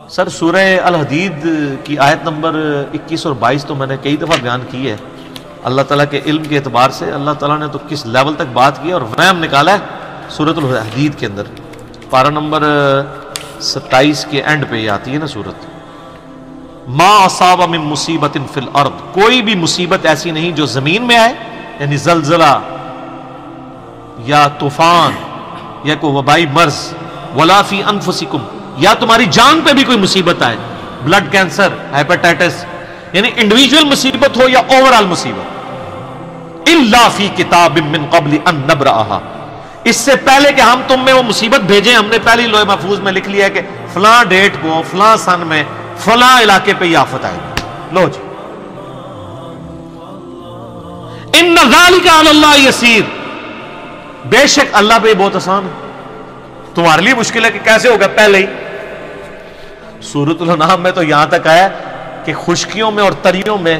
سر سورہ الحدید کی آیت نمبر 21 اور 22 تو میں نے کئی دفعہ بیان کی ہے. اللہ تعالیٰ کے علم کے اعتبار سے اللہ تعالیٰ نے تو کس لیول تک بات کی ہے اور وہم نکالا ہے سورۃ الحدید کے اندر. پارہ نمبر 27 کے اینڈ پہ یہ آتی ہے نا سورت. ما اصاب من مصیبت فی الارض، کوئی بھی مصیبت ایسی نہیں جو زمین میں آئے، یعنی زلزلہ یا طوفان یا کوئی وبائی مرض، ولا فی انفسکم، یا تمہاری جان پہ بھی کوئی مصیبت آئے، بلڈ کینسر، ہیپاٹائٹس، یعنی انڈیویجول مصیبت ہو یا اوورال مصیبت، الا فی کتاب من قبل ان نبرأہا، اس سے پہلے کہ ہم تم میں وہ مصیبت بھیجیں ہم نے پہلی لوح محفوظ میں لکھ لیا ہے کہ فلاں ڈیٹ کو فلاں سن میں فلاں علاقے پہ یہ آفت آئے گی. لو جی، ان ذالک علی اللہ یسیر، بے شک اللہ پہ بہت آسان ہے. تمہارے لیے مشکل ہے کہ کیسے ہوگا، پہلے ہی سورۃ الانعام میں تو یہاں تک آیا کہ خشکیوں میں اور تریوں میں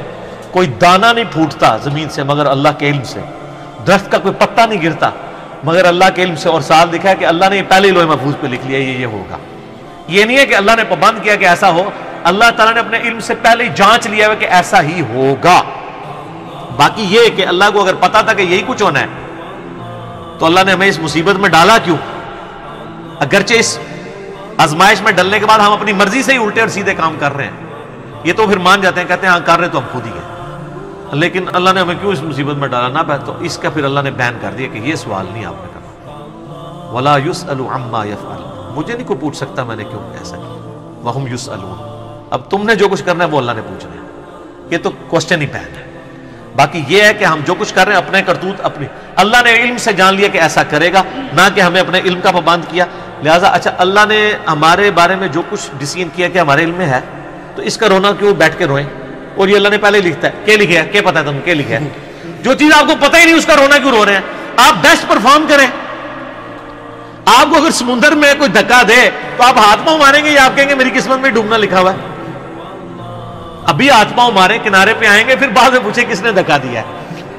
کوئی دانہ نہیں پھوٹتا زمین سے مگر اللہ کے علم سے، درخت کا کوئی پتا نہیں گرتا مگر اللہ کے علم سے. اور ساتھ لکھا ہے کہ اللہ نے یہ پہلے لوح محفوظ پہ لکھ لیا یہ ہوگا. یہ نہیں ہے کہ اللہ نے پابند کیا کہ ایسا ہو، اللہ تعالیٰ نے اپنے علم سے پہلے ہی جانچ لیا ہے کہ ایسا ہی ہوگا. باقی یہ کہ اللہ کو اگر پتا تھا کہ یہی کچھ ہونا ہے تو اللہ نے ہمیں اس مصیبت میں ڈالا کیوں؟ اگرچہ اس آزمائش میں ڈلنے کے بعد ہم اپنی مرضی سے ہی الٹے اور سیدھے کام کر رہے ہیں، یہ تو پھر مان جاتے ہیں، کہتے ہیں ہاں کر رہے تو ہم خود ہی ہیں، لیکن اللہ نے ہمیں کیوں اس مصیبت میں ڈالا نہ پہ. تو اس کا پھر اللہ نے بیان کر دیا کہ یہ سوال نہیں آپ نے کرنا. وَلَا يُسْأَلُ عَمَّا يَفْعَلُ، مجھے نہیں کوئی پوچھ سکتا میں نے کیوں ایسا کیا. وَهُمْ يُسْأَلُونَ، اب تم نے جو کچھ کرنا ہے وہ اللہ نے پوچھنا ہے. یہ تو کوسچن ہی پہن ہے. باقی یہ ہے کہ ہم جو کچھ کر رہے ہیں اپنے کرتوت اپنی، اللہ نے علم سے جان لیا کہ ایسا کرے گا، نہ کہ ہمیں اپنے علم کا پابند کیا. لہٰذا اچھا اللہ نے ہمارے بارے میں جو کچھ ڈیسیژن کیا کہ ہمارے علم میں ہے تو اس کا رونا کیوں بیٹھ کے روئیں؟ اور یہ اللہ نے پہلے لکھتا ہے، کیا لکھا ہے، کیا پتا ہے تم کیا لکھا ہے؟ جو چیز آپ کو پتہ ہی نہیں اس کا رونا کیوں رو رہے ہیں؟ آپ بیسٹ پرفارم کریں. آپ کو اگر سمندر میں کوئی دھکا دے تو آپ ہاتھ پاؤں ماریں گے یا آپ کہیں گے میری قسمت میں ڈوبنا لکھا ہوا ہے؟ ابھی ہاتھ پاؤں ماریں، کنارے پہ آئیں گے، پھر بعد میں پوچھیں کس نے دھکا دیا ہے.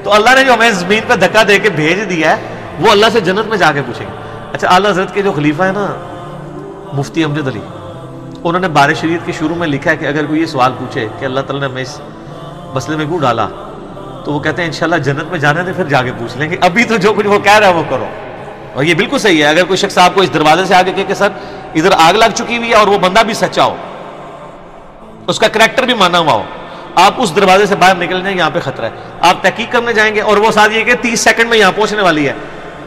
تو اللہ نے جو ہمیں زمین پہ دھکا دے کے بھیج دیا ہے وہ اللہ سے جنت میں جا کے پوچھیں گے. اچھا اعلیٰ حضرت کے جو خلیفہ ہے نا مفتی امجد علی، انہوں نے بارِ شریعت کے شروع میں لکھا ہے کہ اگر کوئی یہ سوال پوچھے کہ اللہ تعالیٰ نے ہمیں اس مسئلے میں کیوں ڈالا تو وہ کہتے ہیں انشاءاللہ جنت میں جانے دیں پھر جا کے پوچھ لیں گے، ابھی تو جو کچھ وہ کہہ رہا ہے وہ کرو. اور یہ بالکل صحیح ہے. اگر کوئی شخص آپ کو اس دروازے سے آگے کہے کہ سر ادھر آگ لگ چکی ہوئی ہے اور وہ بندہ بھی سچا ہو، اس کا کریکٹر بھی مانا ہوا ہو، آپ اس دروازے سے باہر نکل جائیں، یہاں پہ خطرہ ہے، آپ تحقیق کرنے جائیں گے اور وہ ساتھ یہ کہ 30 سیکنڈ میں یہاں پہنچنے والی ہے،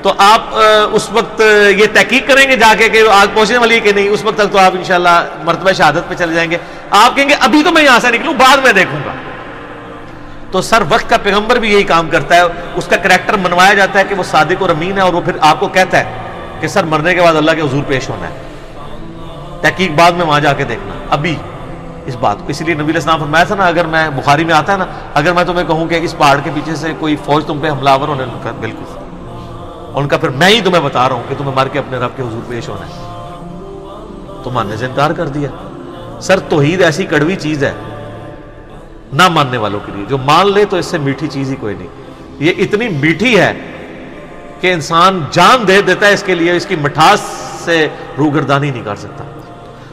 تو آپ اس وقت یہ تحقیق کریں گے جا کے کہ آگ پہنچنے والی ہے کہ نہیں، اس وقت تک تو آپ انشاءاللہ مرتبہ شہادت پہ چلے جائیں گے. آپ کہیں گے ابھی تو میں یہاں سے نکلوں بعد میں دیکھوں گا. تو سر وقت کا پیغمبر بھی یہی کام کرتا ہے، اس کا کریکٹر منوایا جاتا ہے کہ وہ صادق اور امین ہے، اور وہ پھر آپ کو کہتا ہے کہ سر مرنے کے بعد اللہ کے حضور پیش ہونا ہے، تحقیق بعد میں وہاں جا کے دیکھنا ابھی اس بات کو. اس لیے نبی علیہ السلام فرمایا تھا نا، اگر میں بخاری میں آتا ہے نا، اگر میں تمہیں کہوں کہ اس پہاڑ کے پیچھے سے کوئی فوج تم پہ حملہ آور ہونے لگا، بالکل ان کا پھر میں ہی تمہیں بتا رہا ہوں کہ تمہیں مر کے اپنے رب کے حضور پیش ہونا ہے، تو ماننے سے انکار کر دیا. سر توحید ایسی کڑوی چیز ہے نہ ماننے والوں کے لیے، جو مان لے تو اس سے میٹھی چیز ہی کوئی نہیں. یہ اتنی میٹھی ہے کہ انسان جان دے دیتا ہے اس کے لیے، اس کی مٹھاس سے روگردانی نہیں کر سکتا.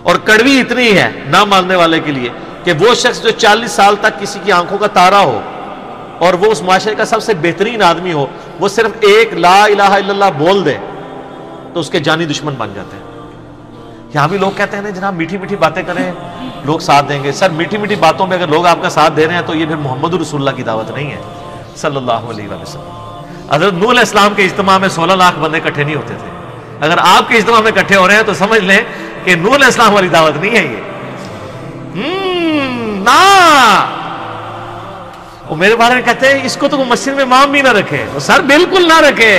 اور کڑوی اتنی ہے نہ ماننے والے کے لیے کہ وہ شخص جو 40 سال تک کسی کی آنکھوں کا تارا ہو اور وہ اس معاشرے کا سب سے بہترین آدمی ہو، وہ صرف ایک لا الہ الا اللہ بول دے تو اس کے جانی دشمن بن جاتے ہیں. یہاں بھی لوگ کہتے ہیں نا جناب میٹھی میٹھی باتیں کریں لوگ ساتھ دیں گے. سر میٹھی میٹھی باتوں میں اگر لوگ آپ کا ساتھ دے رہے ہیں تو یہ پھر محمد رسول اللہ کی دعوت نہیں ہے صلی اللہ علیہ وسلم. حضرت نوح علیہ السلام کے اجتماع میں 16 لاکھ بندے اکٹھے نہیں ہوتے تھے. اگر آپ کے اجتماع میں اکٹھے ہو رہے ہیں تو سمجھ لیں کہ نوح علیہ السلام والی دعوت نہیں ہے یہ. نا وہ میرے بارے میں کہتے ہیں اس کو تو مسجد میں امام بھی نہ رکھے. سر بالکل نہ رکھے.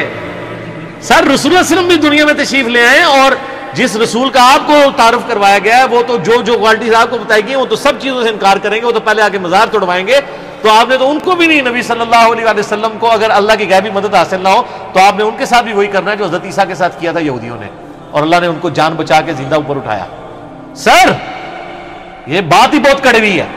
سر رسول اللہ صلی اللہ علیہ وسلم بھی دنیا میں تشریف لے آئے اور جس رسول کا آپ کو تعارف کروایا گیا ہے وہ تو جو کوالٹیز آپ کو بتائی گئی وہ تو سب چیزوں سے انکار کریں گے. وہ تو پہلے آگے مزار توڑوائیں گے. تو آپ نے تو ان کو بھی نہیں، نبی صلی اللہ علیہ وسلم کو اگر اللہ کی غیبی مدد حاصل نہ ہو تو آپ نے ان کے ساتھ بھی وہی کرنا ہے جو حضرت عیسیٰ کے ساتھ کیا تھا یہودیوں نے، اور اللہ نے ان کو جان بچا کے زندہ اوپر اٹھایا. سر یہ بات ہی بہت کڑوی ہے.